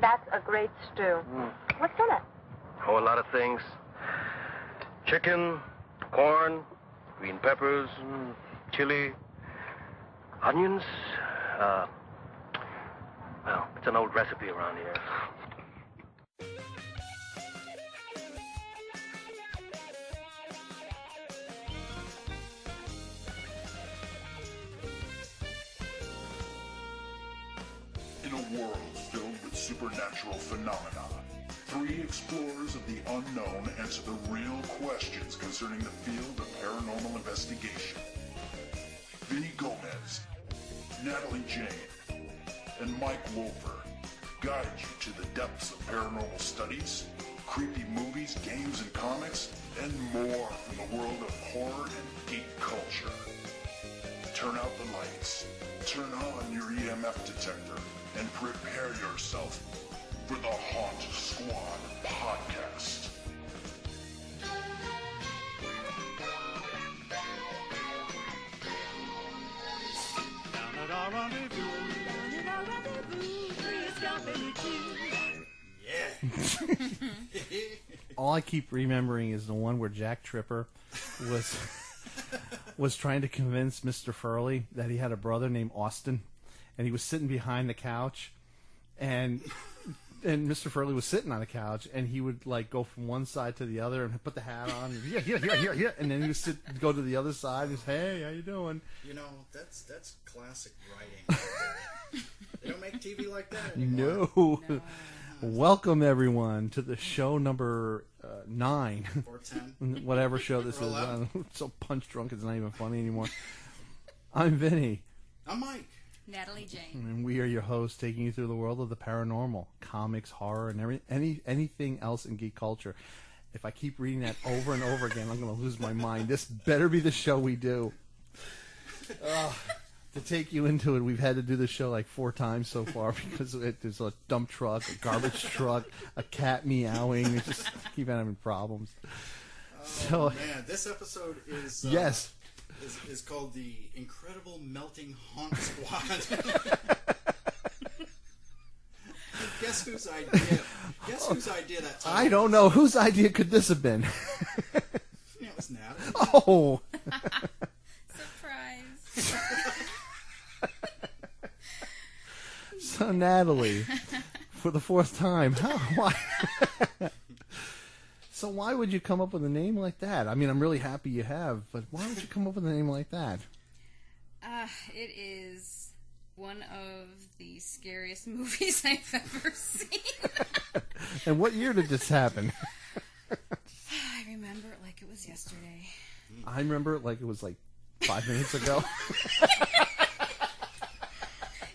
That's a great stew. What's in it? Oh, a lot of things. Chicken, corn, green peppers, chili, onions. Well, it's an old recipe around here. In a world filled with supernatural phenomena, 3 explorers of the unknown answer the real questions concerning the field of paranormal investigation. Vinny Gomez, Natalie Jane, and Mike Wolfer guide you to the depths of paranormal studies, creepy movies, games, and comics, and more from the world of horror and geek culture. Turn out the lights, turn on your EMF detector, and prepare yourself for the Haunt Squad podcast. Down at our rendezvous, Yeah. All I keep remembering is the one where Jack Tripper was trying to convince Mr. Furley that he had a brother named Austin, and he was sitting behind the couch, and Mr. Furley was sitting on the couch, and he would like go from one side to the other and put the hat on, and, yeah, and then he would go to the other side and say, "Hey, how you doing?" You know, that's classic writing. They don't make TV like that anymore. No. Welcome everyone to the show number 9, or 10, whatever show this is. I'm so punch drunk it's not even funny anymore. I'm Vinny. I'm Mike. Natalie Jane. And we are your hosts, taking you through the world of the paranormal, comics, horror, and anything else in geek culture. If I keep reading that over and over again, I'm going to lose my mind. This better be the show we do. To take you into it, we've had to do the show like 4 times so far because there's a dump truck, a garbage truck, a cat meowing. We just keep having problems. Oh, man. This episode is... yes. Is called the Incredible Melting Haunt Squad. Guess whose idea that title I don't know. Whose idea could this have been? Yeah, it was Natalie. Oh. Surprise. So, Natalie, for the 4th time, why? So why would you come up with a name like that? I mean, I'm really happy you have, but why would you come up with a name like that? It is one of the scariest movies I've ever seen. And what year did this happen? I remember it like it was yesterday. I remember it like it was like 5 minutes ago.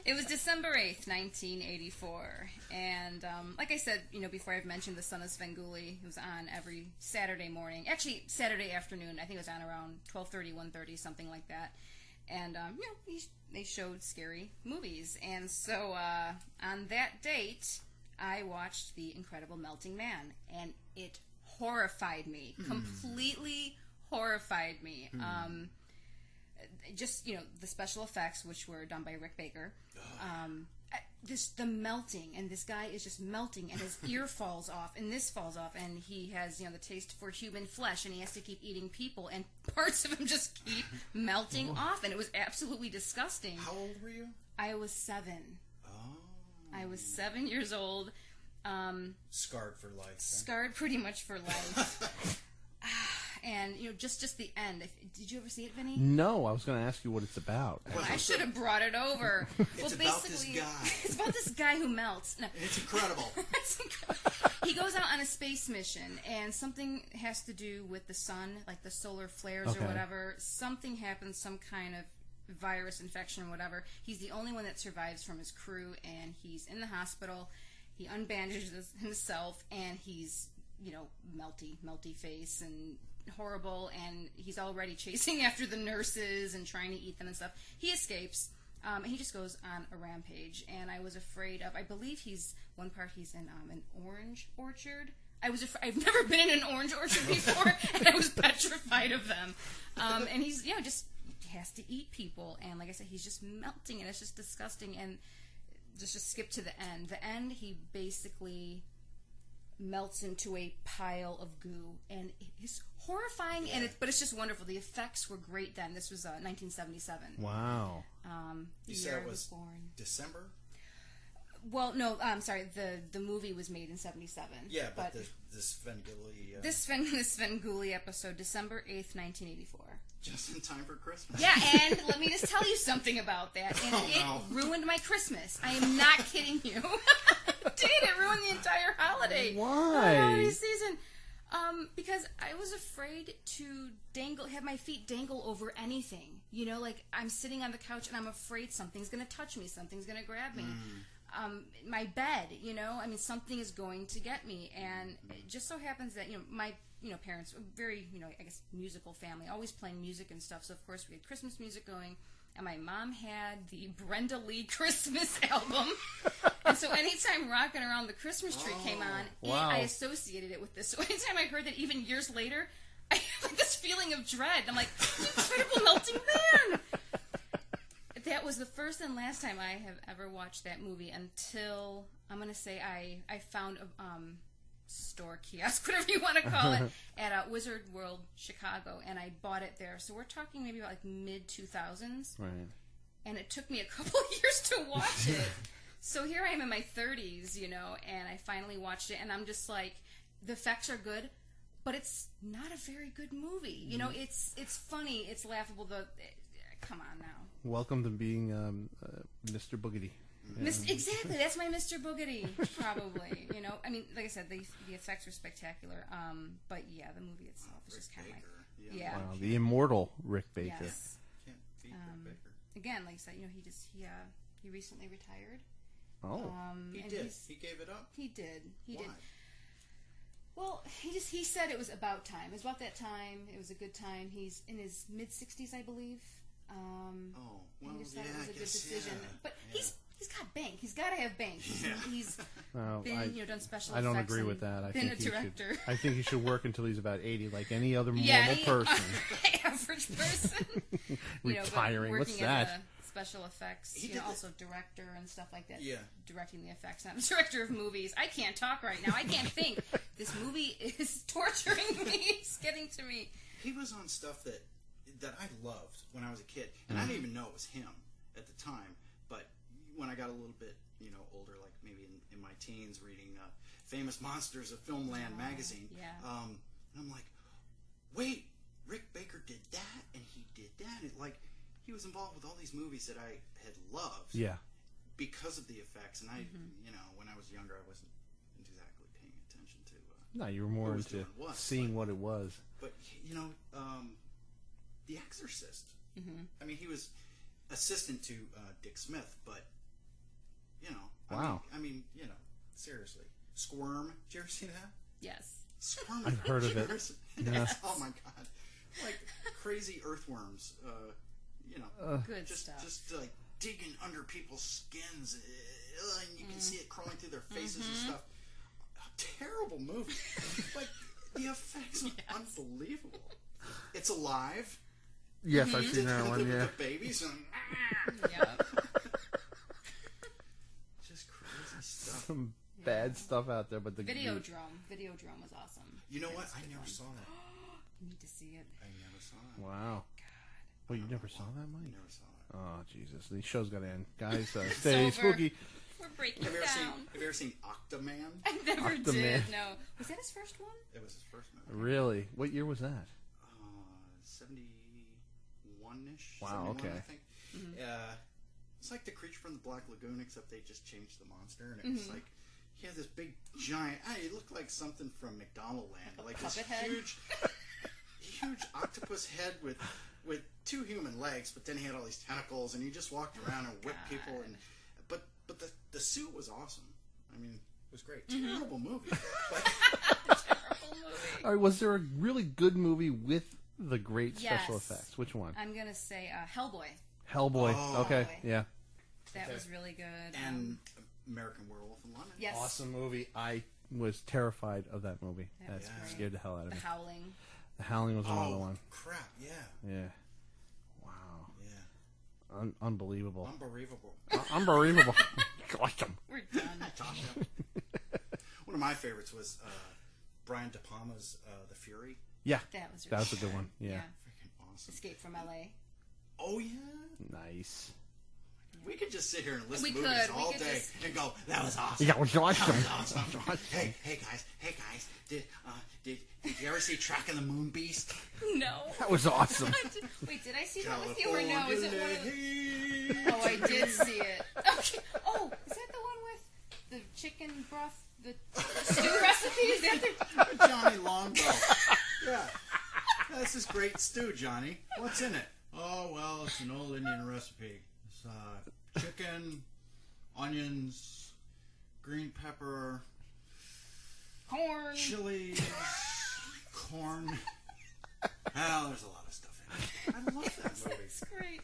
It was December 8th, 1984, and like I said, before I've mentioned The Son of Svengoolie. It was on every Saturday morning, actually Saturday afternoon. I think it was on around 12:30, 1:30, something like that. And they showed scary movies, and so on that date, I watched The Incredible Melting Man, and it horrified me, completely horrified me. Just the special effects, which were done by Rick Baker. The melting, and this guy is just melting, and his ear falls off, and this falls off, and he has the taste for human flesh, and he has to keep eating people, and parts of him just keep melting off, and it was absolutely disgusting. How old were you? I was 7. Oh. I was 7 years old. Scarred for life. Scarred pretty much for life. And just the end. Did you ever see it, Vinny? No, I was going to ask you what it's about. Well, I should have brought it over. It's about this guy. It's about this guy who melts. No. It's incredible. He goes out on a space mission, and something has to do with the sun, like the solar flares or whatever. Something happens, some kind of virus infection or whatever. He's the only one that survives from his crew, and he's in the hospital. He unbandages himself, and he's, melty face and horrible, and he's already chasing after the nurses and trying to eat them and stuff. He escapes, and he just goes on a rampage, and I was afraid of, I believe one part he's in an orange orchard. I've never been in an orange orchard before, and I was petrified of them. And he's, just has to eat people, and like I said, he's just melting, and it's just disgusting, and just skip to the end. The end, he basically melts into a pile of goo, and it's horrifying. Yeah. But it's just wonderful. The effects were great then. This was 1977. Wow. The You year said I it was born. December? Well, no, I'm sorry. The movie was made in 77. Yeah, but the Svengoolie... This Svengoolie episode, December 8th, 1984. Just in time for Christmas. Yeah, and let me just tell you something about that. And it ruined my Christmas. I am not kidding you. Dude, it ruined the entire holiday. Why? Holiday season. Because I was afraid to have my feet dangle over anything. You know, like I'm sitting on the couch and I'm afraid something's going to touch me, something's going to grab me. My bed, you know, I mean, something is going to get me. And it just so happens that, my parents, very, I guess, musical family, always playing music and stuff. So, of course, we had Christmas music going. And my mom had the Brenda Lee Christmas album. And so anytime Rockin' Around the Christmas Tree came on, wow. I associated it with this. So anytime I heard that, even years later, I had like this feeling of dread. I'm like, incredible melting man! That was the first and last time I have ever watched that movie until, I'm going to say, I found a store kiosk, whatever you want to call it, at Wizard World Chicago, and I bought it there. So we're talking maybe about like mid-2000s. Right. And it took me a couple of years to watch it. So here I am in my 30s, and I finally watched it, and I'm just like, the effects are good, but it's not a very good movie. It's funny, it's laughable. Come on now. Welcome to being Mr. Boogedy. Yeah. Exactly, that's my Mr. Boogedy, probably. I mean, like I said, the effects were spectacular. But yeah, the movie itself is just kind of like, yeah. Wow, the immortal Rick Baker. Yes. Can't beat Rick Baker. Again, like I said, he recently retired. Oh, he and did. He gave it up. He did. He Why? did. Well, he said it was about time. It was about that time. It was a good time. He's in his mid-60s, I believe. Well, he just thought it was a good guess, decision. yeah. But he's got bank. He's got to have bank. Yeah. He's Well, been done special I don't effects agree and with that. I been think a director. I think he should work until he's about 80, like any other Yeah, normal person. average person. Retiring. But What's working that? as a special effects. He did also director and stuff like that. Yeah. Directing the effects. Not a director of movies. I can't talk right now. I can't think. This movie is torturing me. It's getting to me. He was on stuff that I loved when I was a kid, and I didn't even know it was him at the time. But when I got a little bit, older, like maybe in my teens, reading Famous Monsters of Filmland magazine, and I'm like, wait, Rick Baker did that, and he did that. He was involved with all these movies that I had loved. Yeah. Because of the effects, and I, when I was younger, I wasn't exactly paying attention to. No, you were more into seeing what it was. But The Exorcist. I mean, he was assistant to Dick Smith, but wow. I mean, seriously, Squirm. Did you ever see that? Yes. Squirm. I've heard of it. Yes. Oh my god, like crazy earthworms. Good just stuff. Just like digging under people's skins, and you can see it crawling through their faces and stuff. A terrible movie. Like the effects are unbelievable. It's alive. Yes, I've seen that one. Yeah. The babies and Yep. just crazy stuff. Some bad stuff out there, but the Videodrome. Videodrome was awesome. You know what? I never saw that. You need to see it. I never saw it. Wow. Well, you never saw that, Mike? I never saw it. Oh, Jesus. The show's got to end. Guys, stay over. spooky. We're breaking Have you down. ever seen Octoman? I never Octoman. did. No. Was that his first one? It was his first movie. Really? What year was that? 71-ish. Wow, 71, okay. I think. It's like The Creature from the Black Lagoon, except they just changed the monster, and it was like he had this big giant. It looked like something from McDonaldland, like this head? huge octopus head with two human legs, but then he had all these tentacles, and he just walked around and whipped people. And but the suit was awesome. I mean, it was great. Terrible movie. Terrible movie. All right, was there a really good movie with the great special Yes. effects? Which one? I'm going to say Hellboy. Hellboy. Oh. Okay, Hellboy. yeah. That was really good. And American Werewolf in London. Yes. Awesome movie. I was terrified of that movie. That That was scared the hell out of The me. Howling. The Howling was another one. Crap, yeah. Yeah. Wow. Yeah. Unbelievable. Unbelievable. Awesome. We're done. Tasha. One of my favorites was Brian De Palma's The Fury. Yeah, That was a good one. Yeah. Freaking awesome. Escape from L.A. Oh, yeah. Nice. We could just sit here and list We movies could. We all could day just- and go, that was awesome. Yeah, it was awesome. That was awesome. Hey guys, did you ever see Tracking the Moon Beast? No. That was awesome. Wait, did I see that with you or no? Is it one of the... Oh, I did see it. Okay. Oh, is that the one with the chicken broth, the stew recipe? Is that the... Johnny Longbow. Yeah. That's this great stew, Johnny. What's in it? Oh, well, it's an old Indian recipe. It's chicken, onions, green pepper, Corn. chilies, corn. Well, there's a lot of stuff in it. I love that movie. That's great.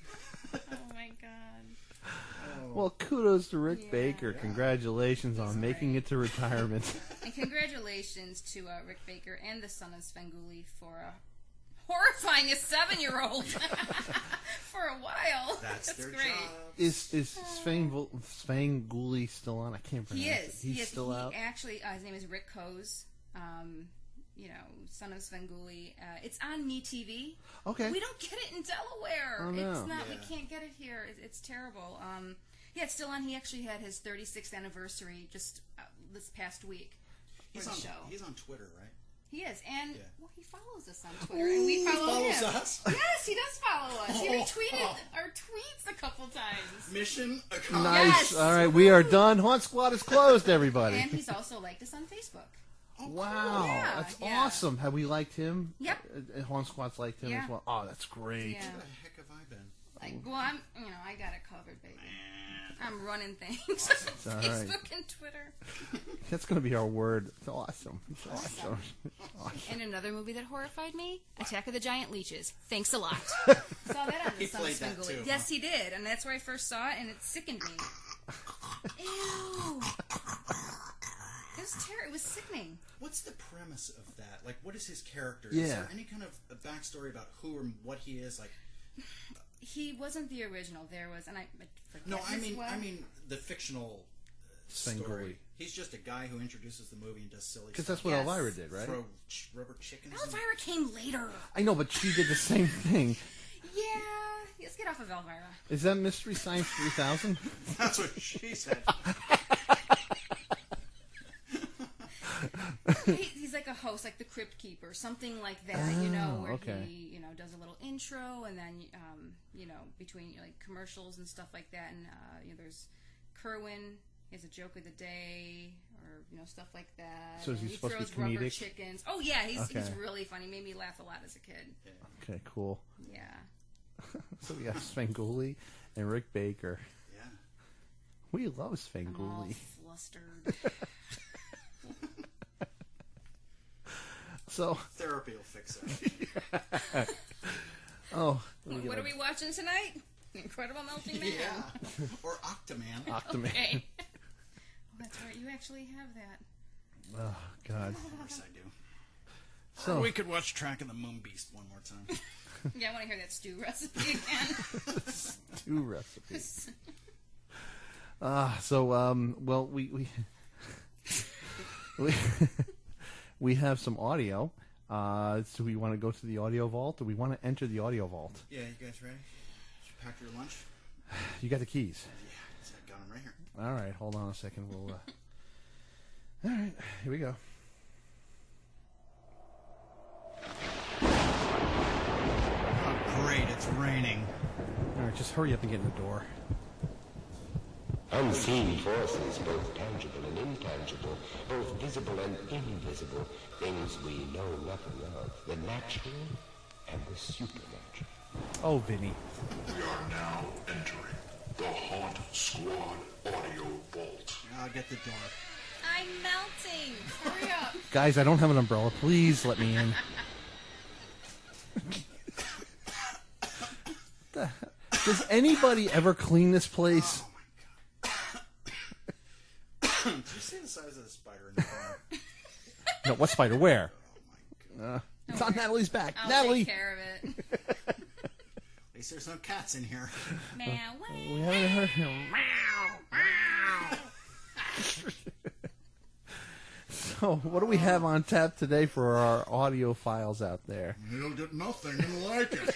Oh, my God. Well, kudos to Rick Yeah. Baker. Congratulations on making it to retirement. And congratulations to Rick Baker and the son of Svengoolie for horrifying a 7-year-old for a while. That's their great. job. Is Svengoolie still on? I can't pronounce He it. is. He's he is. still he out? Actually, his name is Rick Coase. Son of Svengoolie. It's on MeTV. Okay. We don't get it in Delaware. Oh, no. It's not. Yeah. We can't get it here. It's terrible. Yeah, it's still on. He actually had his 36th anniversary just this past week for He's the on, show. he's on Twitter, right? He is, and Yeah. well, he follows us on Twitter, and we follow follows him. us? Yes, he does follow us. He Oh. retweeted our tweets a couple times. Mission accomplished. Nice. Yes. All right, we are done. Haunt Squad is closed, everybody. And he's also liked us on Facebook. Oh, Wow, Yeah, that's yeah. awesome. Have we liked him? Yep. Haunt Squad's liked him Yeah. as well. Oh, that's great. Yeah. Where the heck have I been? Like, well, I got it covered, baby. Man. I'm running things. All right. Facebook and Twitter. That's going to be our word. It's awesome. It's awesome. Awesome. And another movie that horrified me, Attack of the Giant Leeches. Thanks a lot. Saw that on the He Son played of that Svengoolie. too, Yes, he did, and that's where I first saw it, and it sickened me. Ew. It was terrible. It was sickening. What's the premise of that? Like, what is his character? Yeah. Is there any kind of a backstory about who or what he is? Like, He wasn't the original. There was, and I forget no, his what? I mean the fictional story. Svengoolie. He's just a guy who introduces the movie and does silly Because stuff. that's what Yes. Elvira did, right? Throw rubber chickens. in- Elvira came later. I know, but she did the same thing. Yeah, let's get off of Elvira. Is that Mystery Science 3000? That's what she said. He's like a host, like the Crypt Keeper, something like that, where okay. he, does a little intro, and then, between like commercials and stuff like that, and there's Kerwin. He has a joke of the day, or stuff like that. So is he And supposed to be throws rubber comedic? chickens. Oh yeah, he's Okay. really funny. Made me laugh a lot as a kid. Okay, cool. Yeah. So we have Svengoolie and Rick Baker. Yeah. We love I'm all Svengoolie. flustered. So, Therapy will fix it. oh, What are we watching tonight? Incredible Melting Man. Yeah. Or Octoman. Octoman. Okay. Oh, that's right. You actually have that. Oh, God. Of course I do. So, We could watch Tracking the Moon Beast one more time. Yeah, I want to hear that stew recipe again. two recipes. Well, we we have some audio. So we want to go to the audio vault, or we want to enter the audio vault? Yeah, you guys ready? Did you pack your lunch? You got the keys. Yeah, I got them right here. All right, hold on a second. We'll. All right, here we go. Oh, great, it's raining. All right, just hurry up and get in the door. Unseen forces, both tangible and intangible, both visible and invisible, things we know nothing of, the natural and the supernatural. Oh, Vinny. We are now entering the Haunt Squad audio vault. I'll get the door. I'm melting. Hurry up. Guys, I don't have an umbrella. Please let me in. Does anybody ever clean this place? Oh my god. Did you see the size of the spider in the corner? No, what spider? Where? Oh my god. It's on Natalie's back. I'll Natalie! take care of it. They least there's no cats in here. Meow, We haven't heard him. So, what do we have on tap today for our audio files out there? You'll get nothing and like it.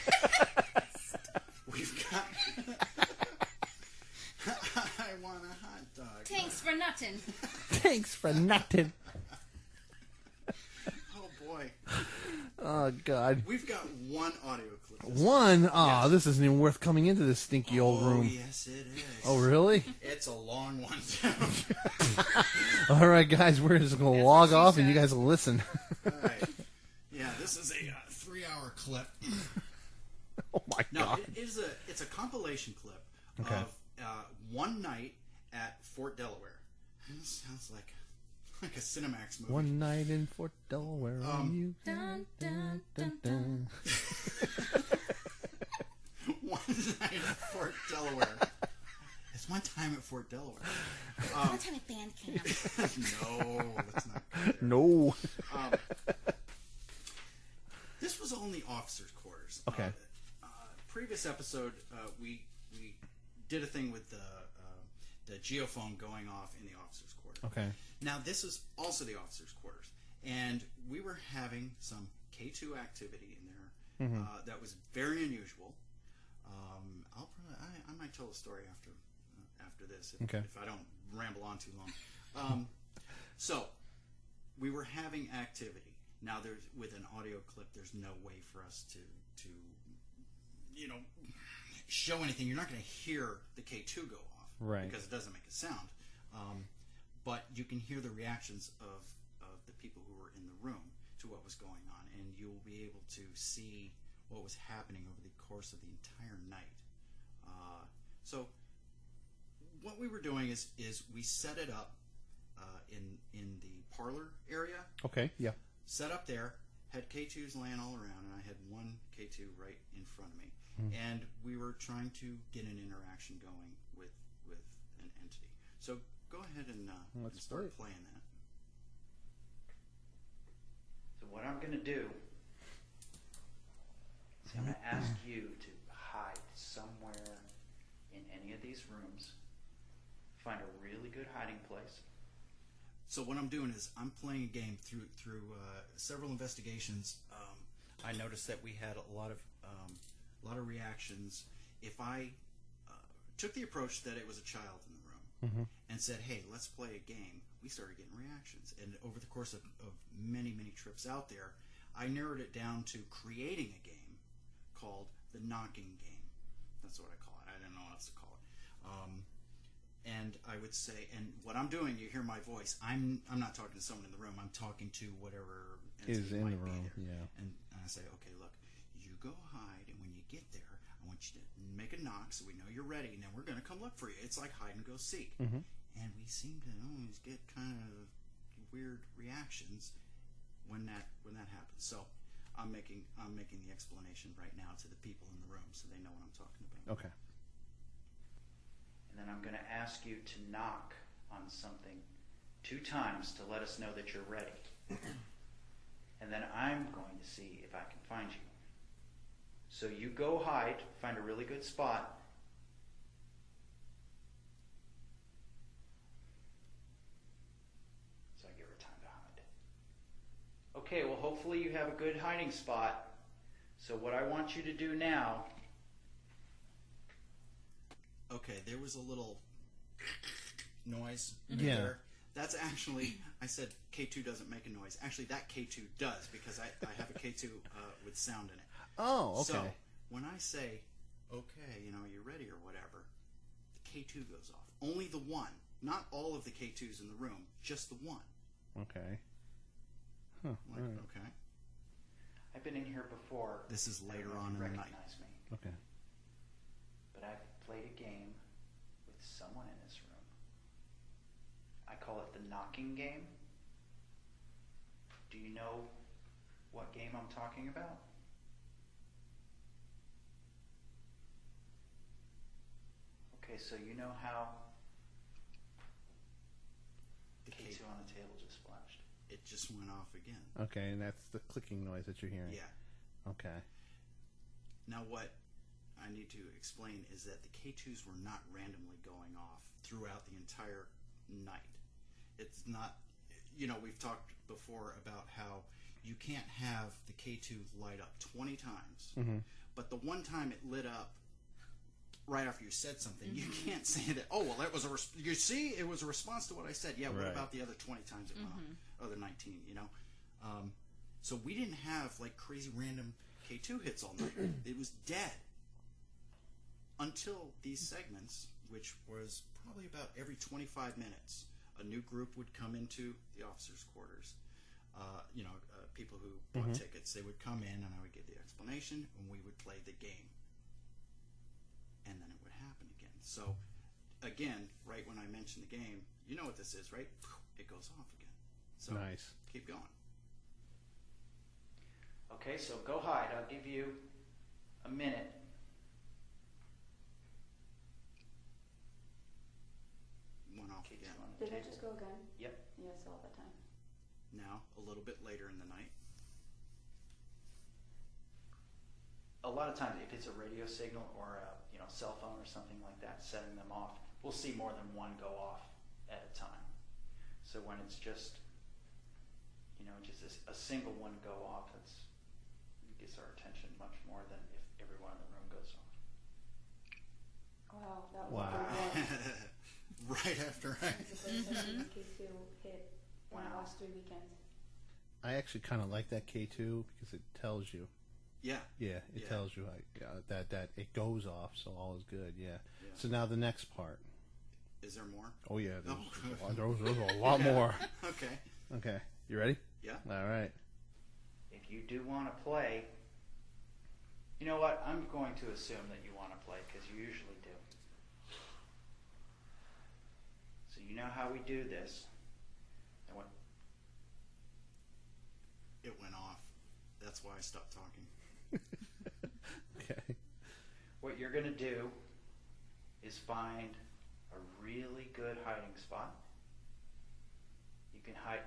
We've got... I want a hot dog. Thanks for nothing. Thanks for nothing. Oh, boy. Oh, God. We've got one audio clip. One? Oh, Yes. this isn't even worth coming into this stinky old room. Oh, yes, it is. Oh, really? It's a long one, too. All right, guys, we're just going to log off and you guys will listen. All right. Yeah, this is a 3-hour clip. Oh, my No, God. it's a compilation clip Okay. of one night at Fort Delaware. This sounds like a Cinemax movie. One night in Fort Delaware. You Dun, dun, dun, dun. One night at Fort Delaware. It's one time at Fort Delaware. One time at band camp. No, let's not go there. No. This was only officers' quarters. Okay. Previous episode, we did a thing with the geophone going off in the officers' quarters. Okay. Now, this is also the officers' quarters, and we were having some K2 activity in there that was very unusual. I might tell a story after this if I don't ramble on too long. So, we were having activity. Now, with an audio clip, there's no way for us to show anything. You're not going to hear the K2 go off, right? Because it doesn't make a sound. But you can hear the reactions of the people who were in the room to what was going on, and you'll be able to see what was happening over the course of the entire night. So what we were doing is we set it up in the parlor area. Okay, yeah. Set up there, had K2s laying all around, and I had one K2 right in front of me. And we were trying to get an interaction going with an entity. So go ahead and Let's start play. playing that. So what I'm going to do is I'm going to ask you to hide somewhere in any of these rooms. Find a really good hiding place. So what I'm doing is I'm playing a game through several investigations. I noticed that we had a lot of reactions. If I took the approach that it was a child in the room and said, "Hey, let's play a game," we started getting reactions. And over the course of many trips out there, I narrowed it down to creating a game called the knocking game. That's what I call it. I don't know what else to call it. And I would say, and what I'm doing, you hear my voice. I'm not talking to someone in the room. I'm talking to whatever Is in the might be room, there. yeah. And I say, okay, look, you go hide, and when you get there, I want you to make a knock so we know you're ready, and then we're going to come look for you. It's like hide and go seek. And we seem to always get kind of weird reactions when that happens. So I'm making the explanation right now to the people in the room so they know what I'm talking about. Okay. And then I'm going to ask you to knock on something 2 times to let us know that you're ready. And then I'm going to see if I can find you. So you go hide, find a really good spot. So I give her time to hide. Okay, well hopefully you have a good hiding spot. So what I want you to do now... Okay, there was a little noise Yeah. there. That's actually, I said K2 doesn't make a noise. Actually, that K2 does because I have a K2 with sound in it. Oh, okay. So when I say, okay, you're ready or whatever, the K2 goes off. Only the one. Not all of the K2s in the room, just the one. Okay. Huh. Like, all right. okay. I've been in here before. This is I don't later know if on you in the night. recognize me. Okay. But I've played a game with someone in this room. I call it the knocking game. Do you know what game I'm talking about? Okay, so you know how The K2 on the table just flashed. It just went off again. Okay, and that's the clicking noise that you're hearing. Yeah. Okay. Now what I need to explain is that the K2s were not randomly going off throughout the entire night. It's not, we've talked before about how you can't have the K2 light up 20 times, but the one time it lit up right after you said something, you can't say that, oh, well, that was you see, it was a response to what I said. Yeah, what about the other 20 times it went off? Other 19, So we didn't have, like, crazy random K2 hits all night. It was dead. Until these segments, which was probably about every 25 minutes, a new group would come into the officers' quarters. People who bought tickets, they would come in and I would give the explanation and we would play the game. And then it would happen again. So, again, right when I mention the game, you know what this is, right? It goes off again. So, nice. Keep going. Okay, so go hide. I'll give you a minute. Went off again. Did I just go again? Yep. Yeah, I saw it that time. Now, a little bit later in the night. A lot of times, if it's a radio signal or a cell phone or something like that, setting them off, we'll see more than one go off at a time. So when it's just a single one go off, it gets our attention much more than if everyone in the room goes off. Wow, that was good. Right after I... K2 hit in the last 3 weekends. I actually kind of like that K2 because it tells you. Yeah. Yeah, it tells you that it goes off, so all is good. Yeah. So now the next part. Is there more? Oh yeah, there's a lot more. Okay. Okay, you ready? Yeah. All right. If you do want to play, you know what? I'm going to assume that you want to play because you usually do. So you know how we do this. And what? It went off. That's why I stopped talking. Okay. What you're going to do is find a really good hiding spot. You can hide.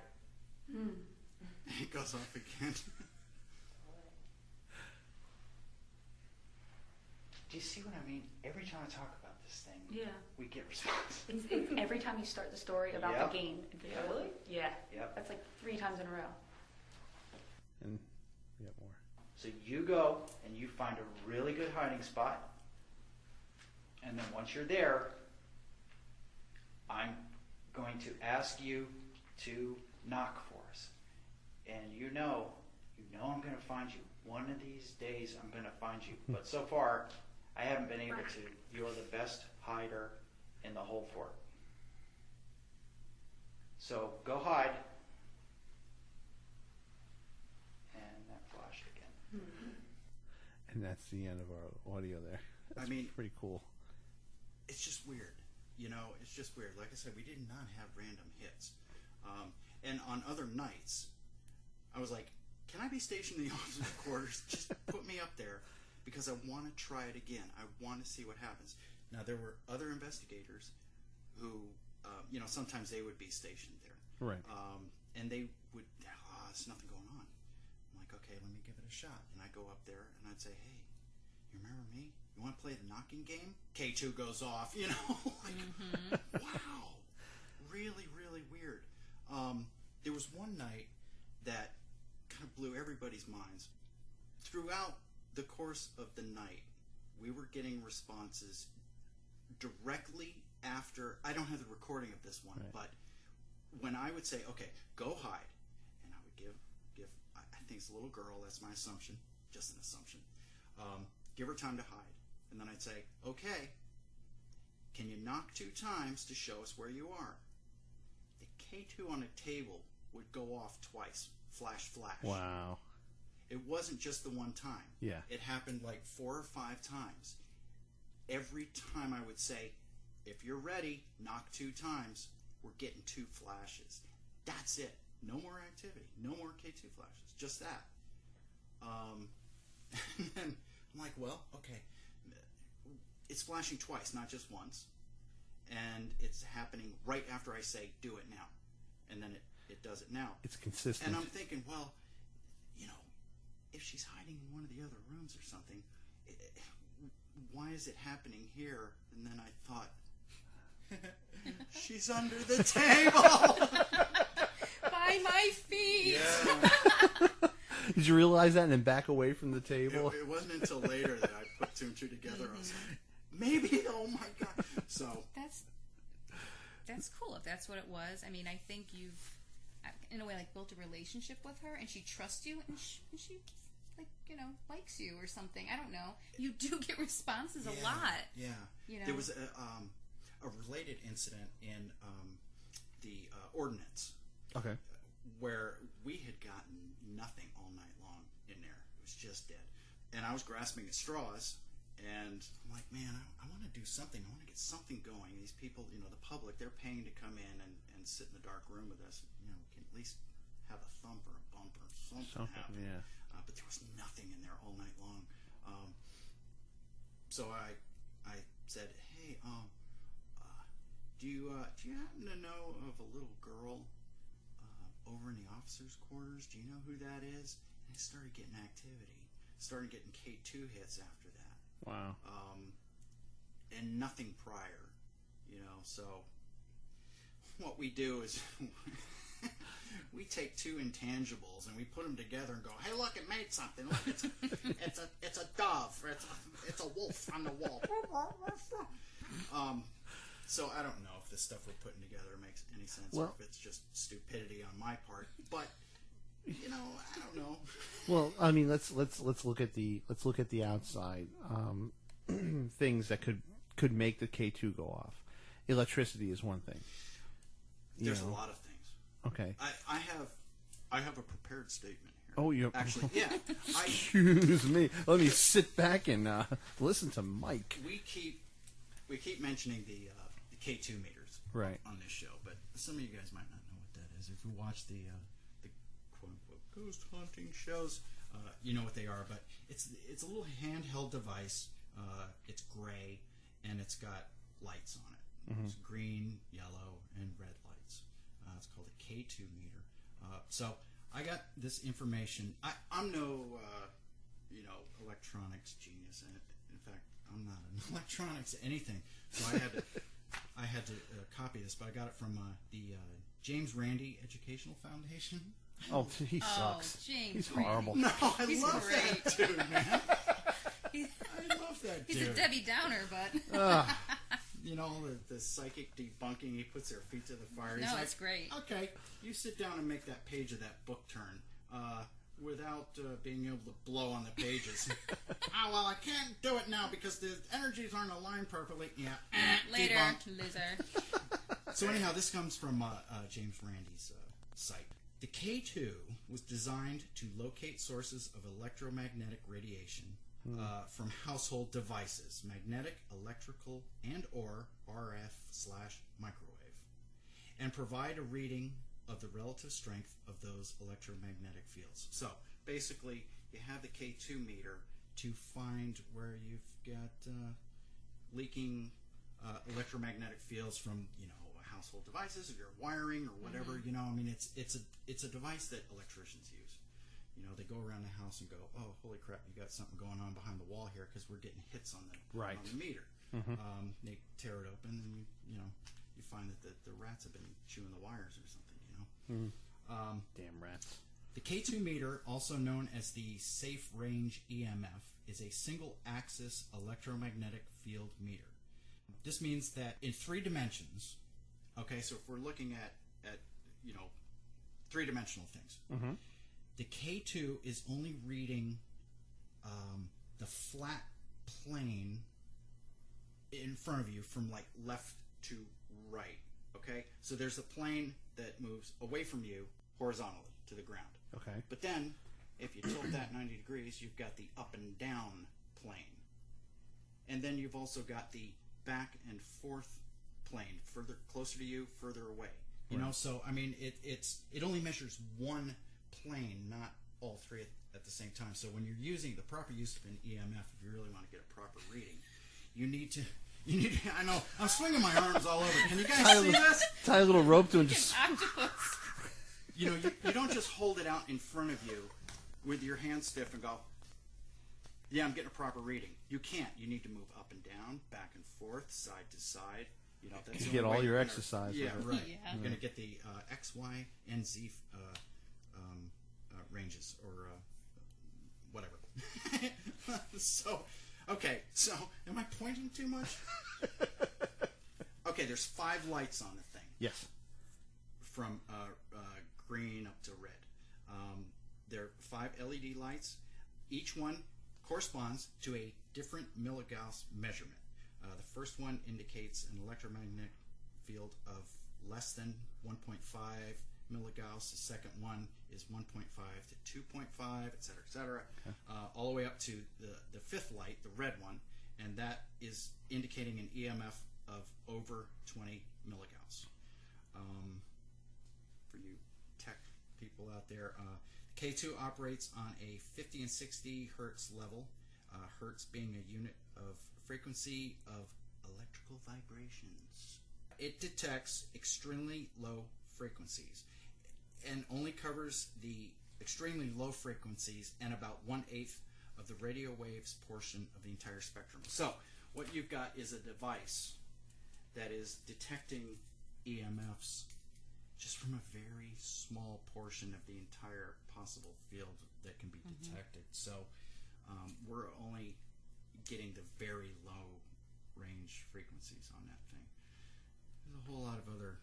It goes off again. Do you see what I mean? Every time I talk about this thing, Yeah. we get responses. It's every time you start the story about Yep. the game. Yep. Really? Yeah. Yep. That's like 3 times in a row. And we got more. So you go and you find a really good hiding spot. And then once you're there, I'm going to ask you to knock for us. And you know I'm going to find you. One of these days I'm going to find you. But so far, I haven't been able to. You're the best hider in the whole fort. So go hide. And that flashed again. And that's the end of our audio there. That's pretty cool. It's just weird. It's just weird. Like I said, we did not have random hits. And on other nights, I was like, can I be stationed in the officers' quarters? Just put me up there because I want to try it again. I want to see what happens. Now, there were other investigators who, sometimes they would be stationed there. Right. And they would, there's nothing going on. I'm like, okay, let me give it a shot. And I go up there and I'd say, hey, you remember me? You want to play the knocking game? K2 goes off, Wow. Really, really weird. There was one night that kind of blew everybody's minds. Throughout the course of the night, we were getting responses directly after. I don't have the recording of this one, but when I would say, okay, go hide, and I would give I think it's a little girl, that's my assumption, just an assumption, give her time to hide. And then I'd say, okay, can you knock 2 times to show us where you are? The K2 on a table would go off twice. Flash, flash. Wow. It wasn't just the one time. Yeah. It happened like 4 or 5 times. Every time I would say, if you're ready, knock 2 times, we're getting 2 flashes. That's it. No more activity. No more K2 flashes. Just that. And then I'm like, well, okay. It's flashing twice, not just once. And it's happening right after I say, do it now. And then it does it now. It's consistent. And I'm thinking, well, if she's hiding in one of the other rooms or something, why is it happening here? And then I thought, she's under the table. By my feet. Yeah. Did you realize that and then back away from the table? It wasn't until later that I put two and two together. I was like, maybe, oh my God. So that's cool if that's what it was. I mean, I think you've, in a way, like built a relationship with her, and she trusts you, and she like, you know, likes you or something. I don't know. You do get responses a lot. Yeah. You know? There was a related incident in the ordinance. Okay. Where we had gotten nothing all night long in there. It was just dead. And I was grasping at straws, and I'm like, man, I want to do something. I want to get something going. These people, you know, the public, they're paying to come in and sit in the dark room with us. You know, we can at least have a thump or a bump or something happen. Yeah. But there was nothing in there all night long. So I said, hey, do you happen to know of a little girl over in the officers' quarters? Do you know who that is? And I started getting activity. Started getting K2 hits after that. Wow. And nothing prior, you know. So what we do is we take two intangibles and we put them together and go, hey, look, it made something. Look, it's a dove. It's a wolf on the wall. So I don't know if the stuff we're putting together makes any sense, or if it's just stupidity on my part. But you know, I don't know. Well, I mean, let's look at the outside things that could make the K2 go off. Electricity is one thing. There's a lot of things. Okay. I have a prepared statement here. Oh, you actually? Yeah. Excuse me. Let me sit back and listen to Mike. We keep mentioning the K2 meters on this show, but some of you guys might not know what that is. If you watch the quote-unquote ghost hunting shows, you know what they are, but it's a little handheld device. It's gray, and it's got lights on it. Mm-hmm. It's green, yellow, and red lights. It's called a K2 meter. So I got this information. I'm no electronics genius, and in fact, I'm not an electronics anything. So I had to copy this, but I got it from the James Randi Educational Foundation. Oh, he sucks. James. He's horrible. No, I love that dude, man. I love that dude. He's a Debbie Downer, but you know, the psychic debunking. He puts their feet to the fire. He's no, like, it's great. Okay, you sit down and make that page of that book turn. Without being able to blow on the pages. Oh, well, I can't do it now because the energies aren't aligned perfectly. Yeah. Later, debunked. loser. So anyhow, this comes from James Randi's site. The K2 was designed to locate sources of electromagnetic radiation from household devices, magnetic, electrical, and or RF/microwave, and provide a reading of the relative strength of those electromagnetic fields. So basically, you have the K2 meter to find where you've got leaking electromagnetic fields from, you know, household devices, if you're wiring or whatever. You know, I mean, it's a device that electricians use. You know, they go around the house and go, oh, holy crap, you got something going on behind the wall here because we're getting hits on the meter. They tear it open, and you find that the rats have been chewing the wires or something. Damn rats. The K2 meter, also known as the safe range EMF, is a single axis electromagnetic field meter. This means that in 3 dimensions, okay, so if we're looking at three-dimensional things, the K2 is only reading the flat plane in front of you from like left to right. Okay, so there's a plane that moves away from you horizontally to the ground. Okay. But then, if you tilt that 90 degrees, you've got the up and down plane. And then you've also got the back and forth plane, further closer to you, further away. You know, so I mean, it only measures one plane, not all 3 at the same time. So when you're using the proper use of an EMF, if you really want to get a proper reading, you need to. I know, I'm swinging my arms all over. Can you guys see this? Tie a little rope to him. Just Octopus. You know, you don't just hold it out in front of you with your hands stiff and go, Yeah, I'm getting a proper reading. You can't. You need to move up and down, back and forth, side to side. You know, that's You the get only all way your you're gonna- exercise Yeah, with it. right. Yeah. You're going to get the X, Y, and Z ranges, or whatever. So, okay. So, am I pointing too much? Okay, there's 5 lights on the thing. Yes. From green up to red. There are 5 LED lights. Each one corresponds to a different milligauss measurement. The first one indicates an electromagnetic field of less than 1.5 milligauss. The second one is 1.5 to 2.5, et cetera, okay. All the way up to the 5th light, the red one, and that is indicating an EMF of over 20 milligauss. For you tech people out there, K2 operates on a 50 and 60 hertz level, hertz being a unit of frequency of electrical vibrations. It detects extremely low frequencies and only covers the extremely low frequencies and about 1/8 of the radio waves portion of the entire spectrum. So what you've got is a device that is detecting EMFs just from a very small portion of the entire possible field that can be detected. So we're only getting the very low range frequencies on that thing. There's a whole lot of other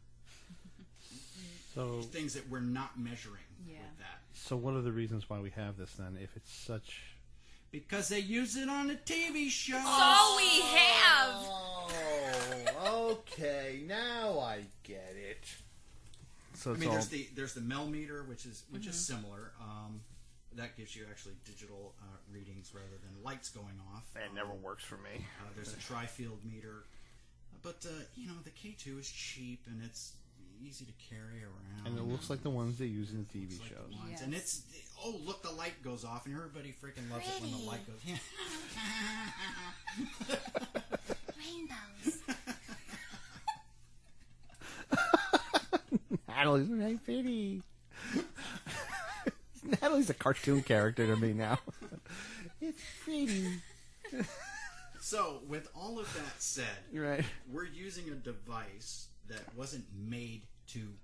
things that we're not measuring with that. So what are the reasons why we have this then, if it's such... Because they use it on a TV show. So we have. Oh, okay. Now I get it. So I it's mean, all... there's the Mel meter, which is similar. That gives you actually digital readings rather than lights going off. That never works for me. There's a tri-field meter, but you know, the K2 is cheap and it's easy to carry around. And it looks like the ones they use in the TV Looks like shows. the ones. Yes. And it's, oh, look, the light goes off, and everybody freaking loves it when the light goes. Rainbows. Natalie's right pretty. Natalie's a cartoon character to me now. It's pretty. So, with all of that said, Right. we're using a device that wasn't made to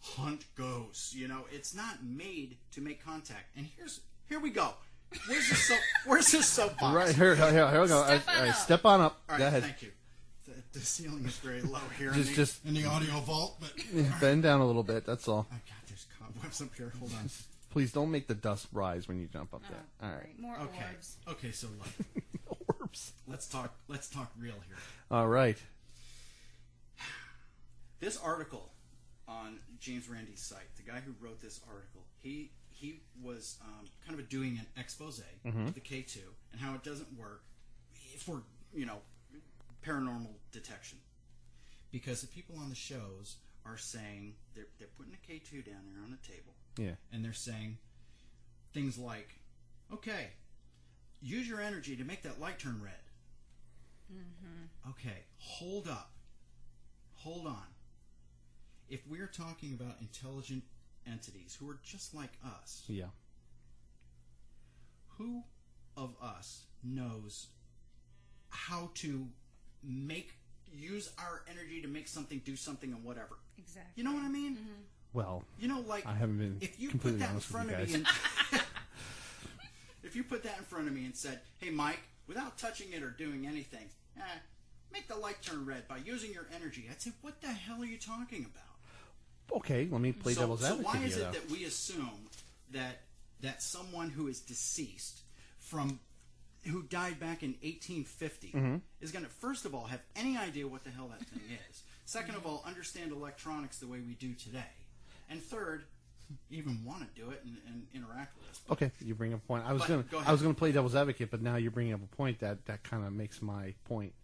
hunt ghosts. You know, it's not made to make contact. And here we go. Where's this soapbox? Right, here we go. Step on up. All right, Go ahead. thank you. The ceiling is very low here Just in the audio vault, but bend down a little bit, that's all. I got this cobwebs up here. Hold on. Please don't make the dust rise when you jump up there. All right. More Okay. orbs. Okay, so look. Orbs. Let's talk real here. All right. This article on James Randi's site, the guy who wrote this article, he was kind of doing an expose of the K2 and how it doesn't work for, you know, paranormal detection. Because the people on the shows are saying, they're putting a K2 down there on the table. Yeah. And they're saying things like, okay, use your energy to make that light turn red. Okay, hold up. Hold on. If we're talking about intelligent entities who are just like us, Yeah. who of us knows how to use our energy to make something do something and whatever? Exactly. You know what I mean? Well, You know, like, I haven't been if you put completely that in honest with front you of guys. me and if you put that in front of me and said, hey Mike, without touching it or doing anything, make the light turn red by using your energy, I'd say, what the hell are you talking about? Okay, let me play devil's advocate So why is here, it though. that we assume that someone who is deceased who died back in 1850 is going to, first of all, have any idea what the hell that thing is? Second of all, understand electronics the way we do today. And third, even want to do it and interact with us. Okay, you bring up a point. I was But gonna go ahead. I was gonna play devil's advocate, but now you're bringing up a point that kind of makes my point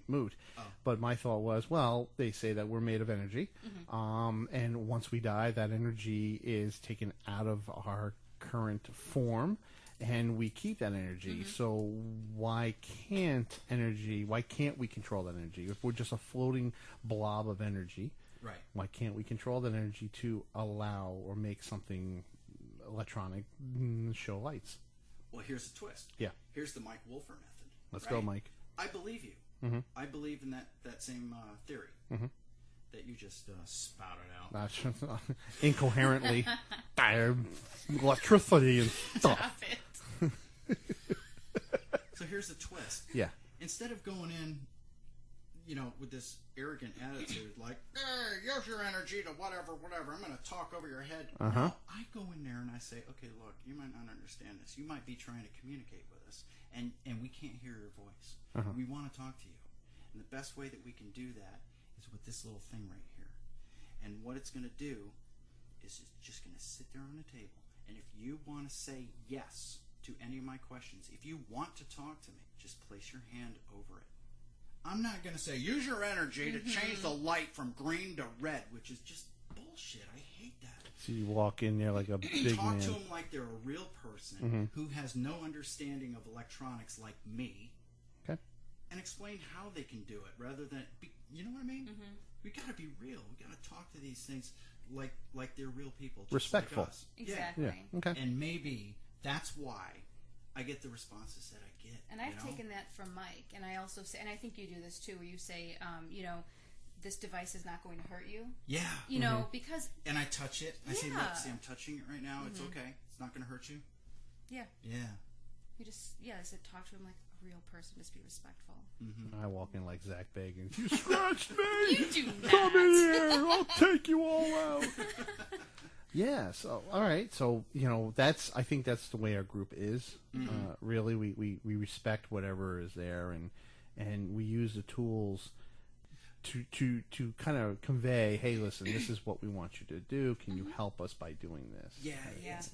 moot. Oh. But my thought was, well, they say that we're made of energy, and once we die, that energy is taken out of our current form, and we keep that energy. So why can't we control that energy? If we're just a floating blob of energy, Right. why can't we control that energy to allow or make something electronic show lights? Well, here's the twist. Yeah. Here's the Mike Wolfer method. Let's right? go, Mike. I believe you. Mm-hmm. I believe in that same theory that you just spouted out. Incoherently. Electricity and stuff. Stop it. So here's the twist. Yeah. Instead of going in, with this arrogant attitude, like, hey, use your energy to whatever, I'm going to talk over your head. No, I go in there and I say, okay, look, you might not understand this. You might be trying to communicate with us, and we can't hear your voice. We want to talk to you. And the best way that we can do that is with this little thing right here. And what it's going to do is it's just going to sit there on the table. And if you want to say yes to any of my questions, if you want to talk to me, just place your hand over it. I'm not going to say, use your energy to change the light from green to red, which is just bullshit. I hate that. So you walk in there like a big Talk man. to them like they're a real person who has no understanding of electronics like me. Okay. And explain how they can do it rather than, you know what I mean? We got to be real. We got to talk to these things like they're real people. Just Respectful. Like us. Exactly. Yeah. Okay. And maybe that's why I get the responses that I get. And I've taken that from Mike, and I also say, and I think you do this too, where you say, this device is not going to hurt you. Yeah. You know, because... And I touch it. I say, Yeah. look, see, I'm touching it right now. It's okay. It's not going to hurt you. Yeah. Yeah. You just, I said, talk to him like a real person. Just be respectful. I walk in like Zach Bagans. You scratched me! You do not. Come in here! I'll take you all out! Yeah, so, all right. So, I think that's the way our group is. Really, we respect whatever is there, and we use the tools to kind of convey, hey, listen, this is what we want you to do. Can you help us by doing this? Yeah.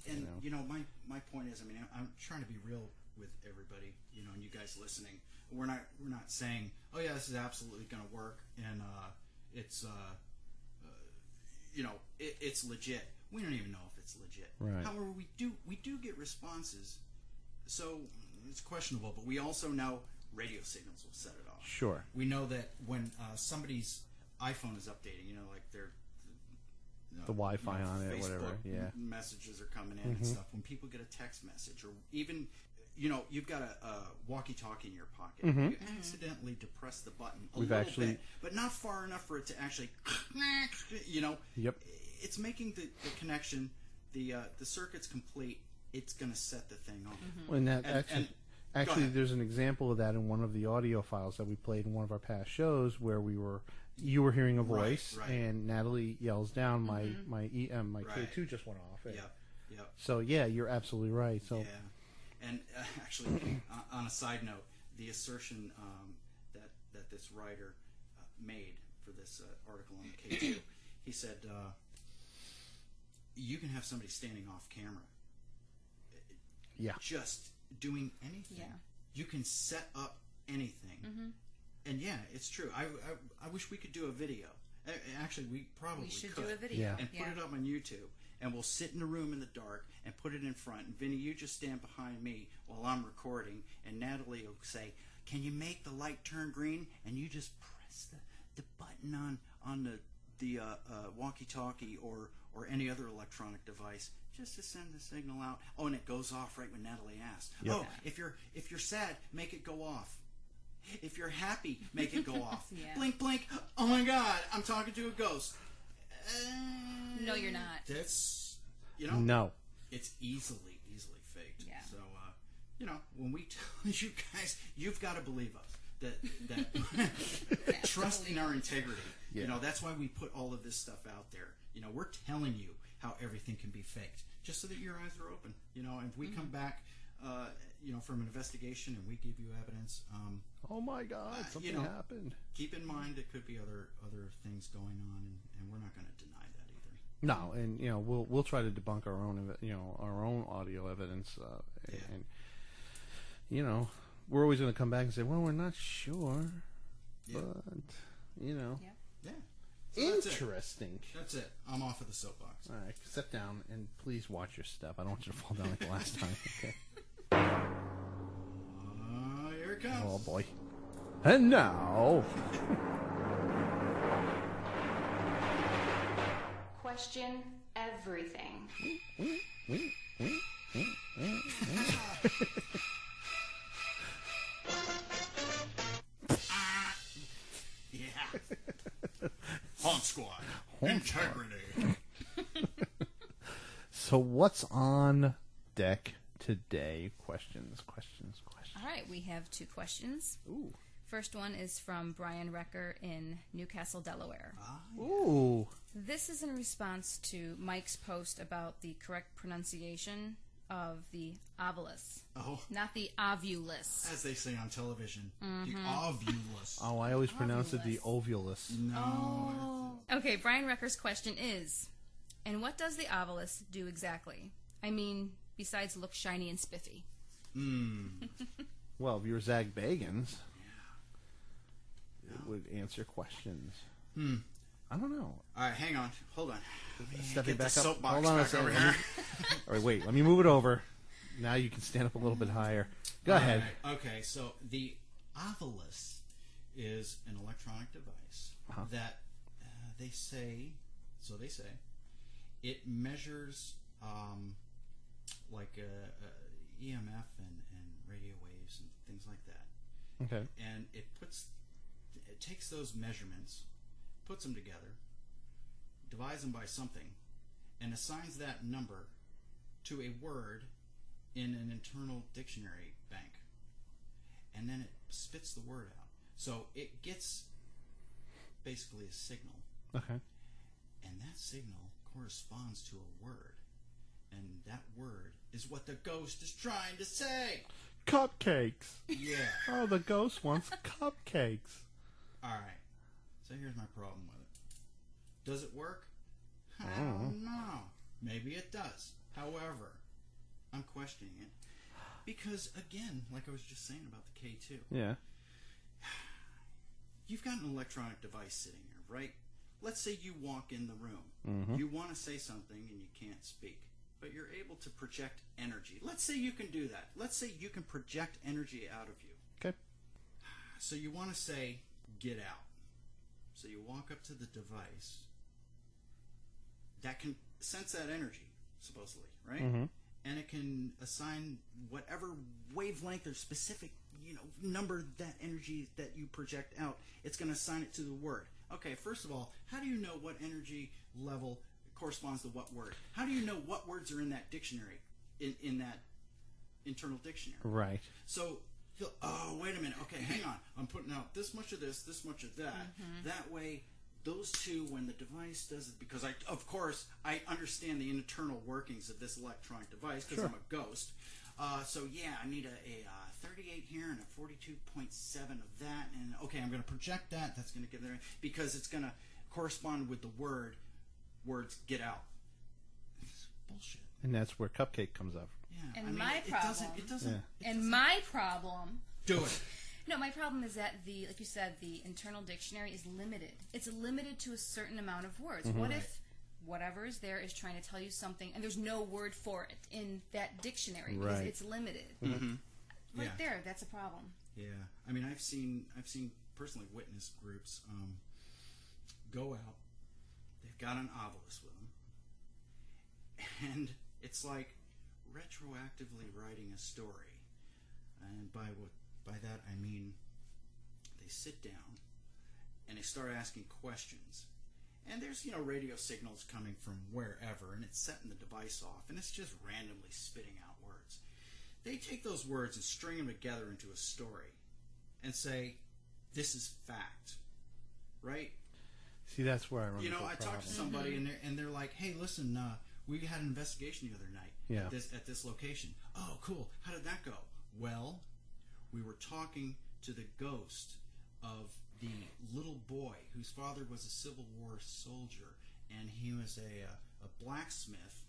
And, you know. my point is, I'm trying to be real with everybody, and you guys listening. We're not saying, oh, yeah, this is absolutely going to work, and it's, it's legit. We don't even know if it's legit. Right. However, we do get responses, so it's questionable. But we also know radio signals will set it off. Sure. We know that when somebody's iPhone is updating, like their the Wi-Fi on it, Facebook whatever. Yeah. Messages are coming in and stuff. When people get a text message, or even you've got a walkie-talkie in your pocket, you accidentally depress the button a little bit, but not far enough for it to actually, Yep. It's making the connection, the circuit's complete. It's going to set the thing off. And that actually, ahead. there's an example of that in one of the audio files that we played in one of our past shows, where you were hearing a voice, right. and Natalie yells down, my K2 just went off. Yep. So yeah, you're absolutely right. So yeah, and actually, on a side note, the assertion that this writer made for this article on the K2, he said, you can have somebody standing off camera, just doing anything. Yeah. You can set up anything. And yeah, it's true. I wish we could do a video. Actually, we probably should could. do a video. And put it up on YouTube. And we'll sit in a room in the dark and put it in front. And Vinny, you just stand behind me while I'm recording. And Natalie will say, can you make the light turn green? And you just press the button on the walkie-talkie or any other electronic device just to send the signal out. Oh, and it goes off right when Natalie asked. Yep. Oh, if you're sad, make it go off. If you're happy, make it go off. Yeah. Blink, blink. Oh my God, I'm talking to a ghost. No, you're not. That's, no. It's easily faked. Yeah. So, when we tell you guys, you've got to believe us. That trust in our integrity. Yeah. That's why we put all of this stuff out there. We're telling you how everything can be faked, just so that your eyes are open. And if we come back, from an investigation and we give you evidence. Oh my God, something happened. Keep in mind it could be other things going on, and we're not going to deny that either. No, and we'll try to debunk our own audio evidence, and we're always going to come back and say, well, we're not sure, but Yeah. So interesting. That's it. I'm off of the soapbox. All right, sit down and please watch your step. I don't want you to fall down like the last time. Okay. Here it comes. Oh boy. And now. Question everything. So what's on deck today? Questions. All right, we have 2 questions. Ooh. First one is from Brian Recker in Newcastle, Delaware. Ooh. This is in response to Mike's post about the correct pronunciation of the Ovilus. Oh. Not the Ovilus. As they say on television. The Ovilus. Oh, I always pronounce it the Ovilus. No. Okay, Brian Recker's question is, and what does the Ovilus do exactly? I mean, besides look shiny and spiffy. Well, if you're Zag Bagans, it would answer questions. I don't know. All right, hang on. Hold on. Stepping Get back the up. soapbox Hold on a back second. over here. All right, wait. Let me move it over. Now you can stand up a little bit higher. Go ahead. Right, okay, so the Ovilus is an electronic device that they say, it measures like EMF and radio waves and things like that. Okay. And it takes those measurements, puts them together, divides them by something, and assigns that number to a word in an internal dictionary bank. And then it spits the word out. So it gets basically a signal. Okay. And that signal corresponds to a word. And that word is what the ghost is trying to say. Cupcakes. Yeah. Oh, the ghost wants cupcakes. All right. So here's my problem with it. Does it work? I don't know. Maybe it does. However, I'm questioning it because, again, like I was just saying about the K2, Yeah. you've got an electronic device sitting here, right? Let's say you walk in the room. You want to say something and you can't speak, but you're able to project energy. Let's say you can do that. Let's say you can project energy out of you. Okay. So you want to say, get out. So you walk up to the device that can sense that energy, supposedly, right? And it can assign whatever wavelength or specific, number that energy that you project out. It's going to assign it to the word. Okay, first of all, how do you know what energy level corresponds to what word? How do you know what words are in that dictionary, in that internal dictionary? Right. So, wait a minute. Okay, hang on. I'm putting out this much of this much of that. That way, those two, when the device does it, because I understand the internal workings of this electronic device because I'm a ghost. So yeah, I need a 38 here and a 42.7 of that, and okay, I'm going to project that. That's going to give there because it's going to correspond with the words get out. It's bullshit. And that's where cupcake comes up. And Yeah, I mean, my problem. It doesn't. My problem. Do it. No, my problem is that like you said, the internal dictionary is limited. It's limited to a certain amount of words. What if whatever is there is trying to tell you something, and there's no word for it in that dictionary because it's limited? Right there, that's a problem. Yeah, I mean, I've seen personally witnessed groups go out. They've got an Ovilus with them, and it's like retroactively writing a story. And by that I mean they sit down and they start asking questions. And there's, radio signals coming from wherever, and it's setting the device off, and it's just randomly spitting out words. They take those words and string them together into a story and say, this is fact, right? See, that's where I run into a I problem. talked to somebody, and they're like, hey, listen, we had an investigation the other night at this location. Oh, cool. How did that go? Well, we were talking to the ghost of the little boy whose father was a Civil War soldier, and he was a blacksmith,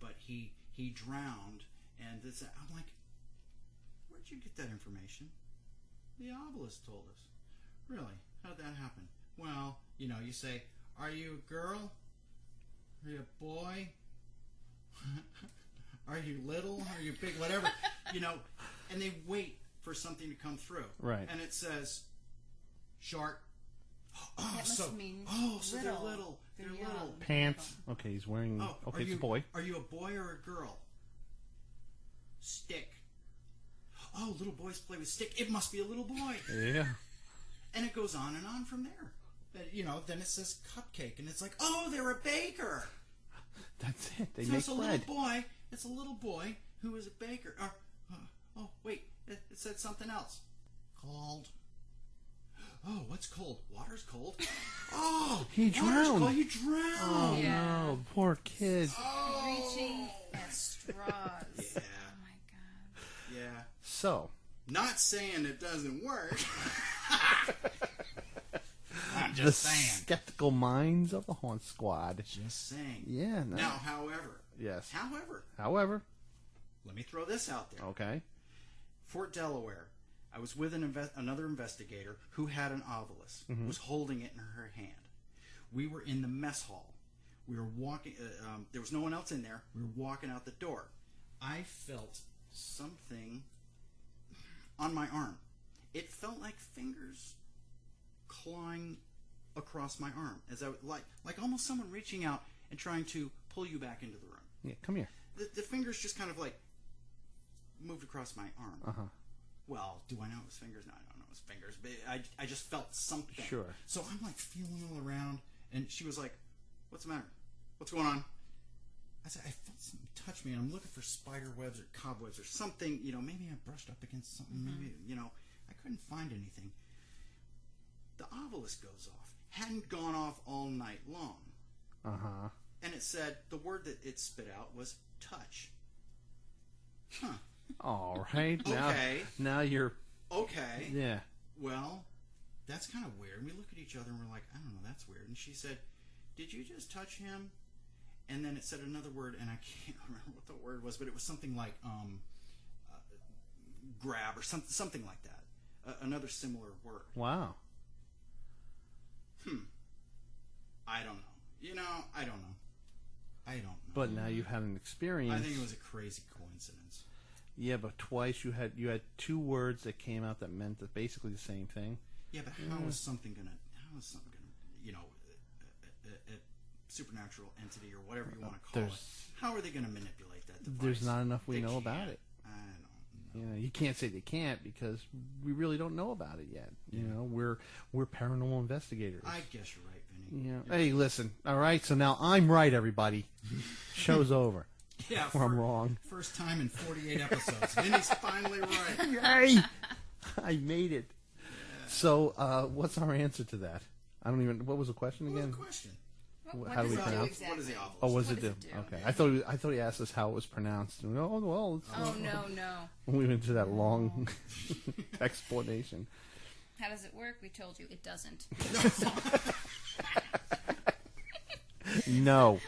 but he drowned. And I'm like, where'd you get that information? The Ovilus told us. Really? How'd that happen? Well, you say, are you a girl? Are you a boy? Are you little? Are you big? Whatever. And they wait for something to come through. Right. And it says, short. That must mean so little. they're little. They're little. Pants. Okay, he's wearing... okay, it's a boy. Are you a boy or a girl? Stick. Oh, little boys play with stick. It must be a little boy. Yeah. And it goes on and on from there. Then it says cupcake, and it's like, oh, they're a baker. That's it. They So make it's a bread. little boy. It's a little boy who is a baker. Oh, wait. It said something else. Called. Oh, what's cold? Water's cold. Oh, He water's drowned. cold. He drowned. Oh Yeah. no, poor kid. Reaching at straws. Yeah. Oh my god. Yeah. So, Not saying it doesn't work. I'm the just saying. skeptical minds of the Haunt Squad. Just saying. Yeah. No. Now, however, Yes. However, However. let me throw this out there. Okay. Fort Delaware, I was with another investigator who had an Ovilus, was holding it in her hand. We were in the mess hall. We were walking, there was no one else in there. We were walking out the door. I felt something on my arm. It felt like fingers clawing across my arm, as I would, like almost someone reaching out and trying to pull you back into the room. Yeah, come here. The fingers just kind of like moved across my arm. Uh-huh. Well, do I know it was fingers? No, I don't know it was fingers, but I just felt something. Sure. So I'm like feeling all around, and she was like, "What's the matter? What's going on?" I said, "I felt something touch me, and I'm looking for spider webs or cobwebs or something. You know, maybe I brushed up against something. Maybe, you know, I couldn't find anything." The Ovilus goes off. Hadn't gone off all night long. Uh-huh. And it said, the word that it spit out was touch. Huh. All right. Okay. Now you're... Okay. Yeah. Well, that's kind of weird. We look at each other and we're like, I don't know, that's weird. And she said, did you just touch him? And then it said another word, and I can't remember what the word was, but it was something like grab or something like that. Another similar word. Wow. I don't know. You know, I don't know. I don't know. But now you've had an experience. I think it was a crazy coincidence. Yeah, but twice you had two words that came out that meant basically the same thing. Yeah, but how is something gonna, you know, a supernatural entity or whatever you want to call it? How are they gonna manipulate that device? There's not enough we They know can't. about it. I don't know. You know, you can't say they can't because we really don't know about it yet. You know, we're paranormal investigators. I guess you're right, Vinny. Yeah. Hey, listen. All right. So now I'm right, everybody. Show's over. Yeah, Or I'm wrong. First time in 48 episodes. Vinny's finally right. Yay! I made it. So, what's our answer to that? I don't even. What was the question What was again? the question? How do we does it pronounce? exactly? What is the Ovilus? Oh, what does What it does do? it do? Okay, I thought he asked us how it was pronounced. Oh well. Oh no. We went into that long explanation. How does it work? We told you it doesn't. No.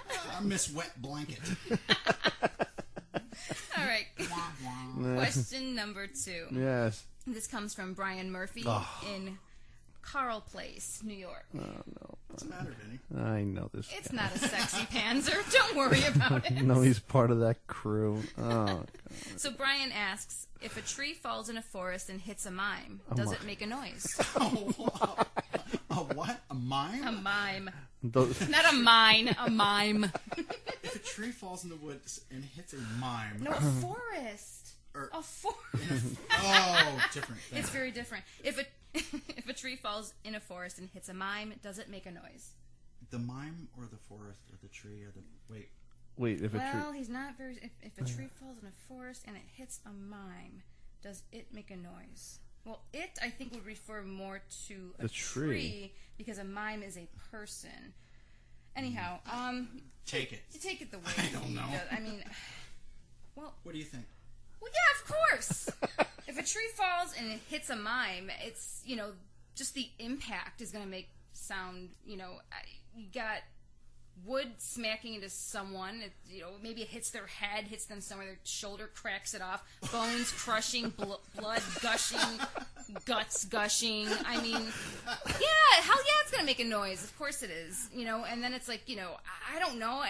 Miss Wet Blanket. All right. Question number 2. Yes. This comes from Brian Murphy in Carl Place, New York. Oh no. What's the matter, Vinny? I know this. It's not a sexy panzer. Don't worry about it. No, he's part of that crew. Oh, God. So Brian asks, if a tree falls in a forest and hits a mime, does it make a noise? A what? A mime? A mime. Those, Not a mine, a mime. If a tree falls in the woods and hits a mime. No, a forest. Or- A forest. Oh, different thing. It's very different. If a tree falls in a forest and hits a mime, does it make a noise? The mime or the forest or the tree or the... wait, if a Well, tree. he's not very... If a tree falls in a forest and it hits a mime, does it make a noise? Well, it, I think, would refer more to a The tree. because a mime is a person. Anyhow, Take it. take it the way I don't know. he does. I mean, well, What do you think? well, yeah, of course. If a tree falls and it hits a mime, it's, you know, just the impact is going to make sound, you know, you got wood smacking into someone, you know, maybe it hits their head, hits them somewhere, their shoulder cracks it off, bones crushing, blood gushing, guts gushing. I mean, yeah, hell yeah, it's going to make a noise. Of course it is, you know, and then it's like, you know, I don't know.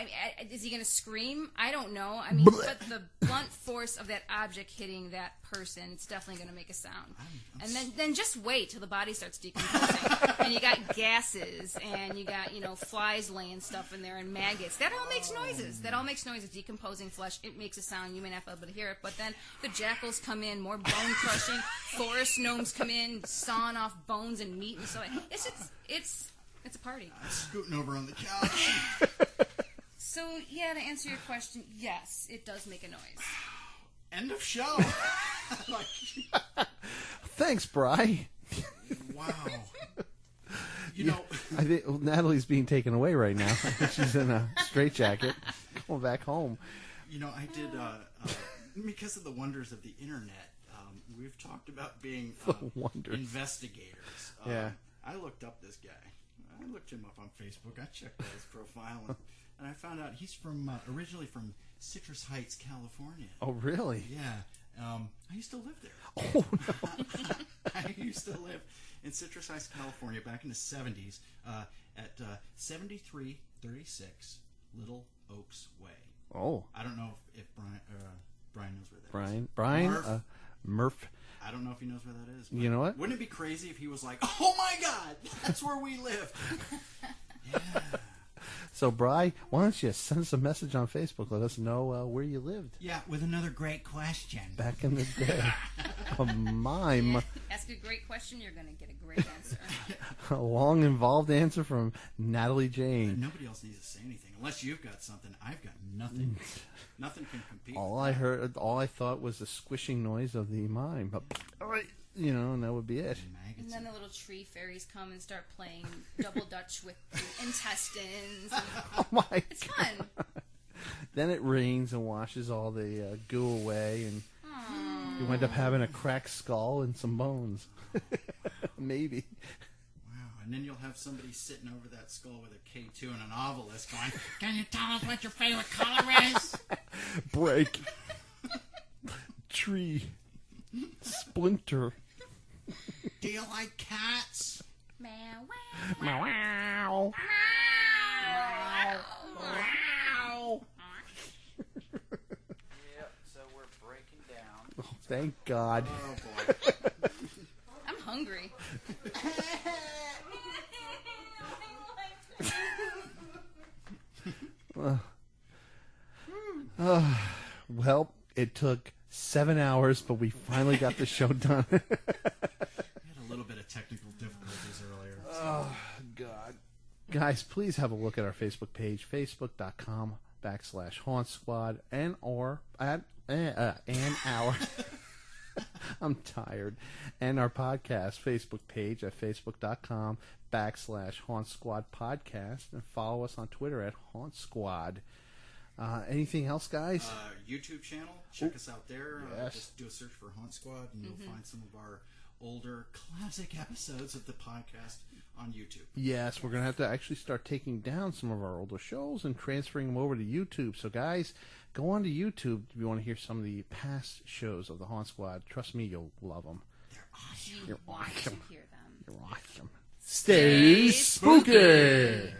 Is he going to scream? I don't know. I mean, but the blunt force of that object hitting that person, it's definitely going to make a sound. And then just wait till the body starts decomposing. And you got gases, and you got, you know, flies laying stuff in there, and maggots. That all makes noises. That all makes noises. Decomposing flesh, it makes a sound. You may not be able to hear it, but then the jackals come in, more bone crushing. Forest gnomes come in, sawing off bones and meat and so. It's a party. I'm scooting over on the couch. So, yeah, to answer your question, yes, it does make a noise. End of show. Thanks, Bri. Wow. You know, I think Natalie's being taken away right now. I think she's in a straitjacket, going back home. you know, I did because of the wonders of the internet. We've talked about being investigators. Yeah. I looked up this guy. I looked him up on Facebook. I checked out his profile, and I found out he's from originally from Citrus Heights, California. Oh, really? Yeah. I used to live there. Oh, no. I used to live in Citrus Heights, California, back in the 70s, at 7336 Little Oaks Way. Oh. I don't know if Brian knows where that is. Brian? Murph. I don't know if he knows where that is. You know what? Wouldn't it be crazy if he was like, oh my God, that's where we live? Yeah. So, Bri, why don't you send us a message on Facebook? Let us know where you lived. Yeah, with another great question. Back in the day. A mime. Yeah, ask a great question, you're going to get a great answer. A long, involved answer from Natalie Jane. Nobody else needs to say anything. Unless you've got something, I've got nothing. Nothing can compete. All I thought was the squishing noise of the mime. But, you know, and that would be it. And then the little tree fairies come and start playing double dutch with the intestines. And Oh, my it's fun. Then it rains and washes all the goo away, and you end up having a cracked skull and some bones. Maybe. Wow, and then you'll have somebody sitting over that skull with a K2 and an Ovilus going, can you tell us what your favorite color is? Break. Tree. Splinter. Do you like cats? Meow, Meow. wow. Meow. Yep, so we're breaking down. Oh, thank God. Oh, boy. I'm hungry. Well, it took 7 hours, but we finally got the show done. We had a little bit of technical difficulties earlier. So. Oh, God. Guys, please have a look at our Facebook page, facebook.com/Haunt Squad, and our I'm tired. And our podcast Facebook page at facebook.com/Haunt Squad Podcast, and follow us on Twitter at Haunt Squad. Anything else, guys? YouTube channel. Check us out there. Yes. Just do a search for Haunt Squad, and you'll find some of our older classic episodes of the podcast on YouTube. Yes, we're going to have to actually start taking down some of our older shows and transferring them over to YouTube. So, guys, go on to YouTube if you want to hear some of the past shows of the Haunt Squad. Trust me, you'll love them. They're awesome. You want to hear them. You're awesome. Stay spooky!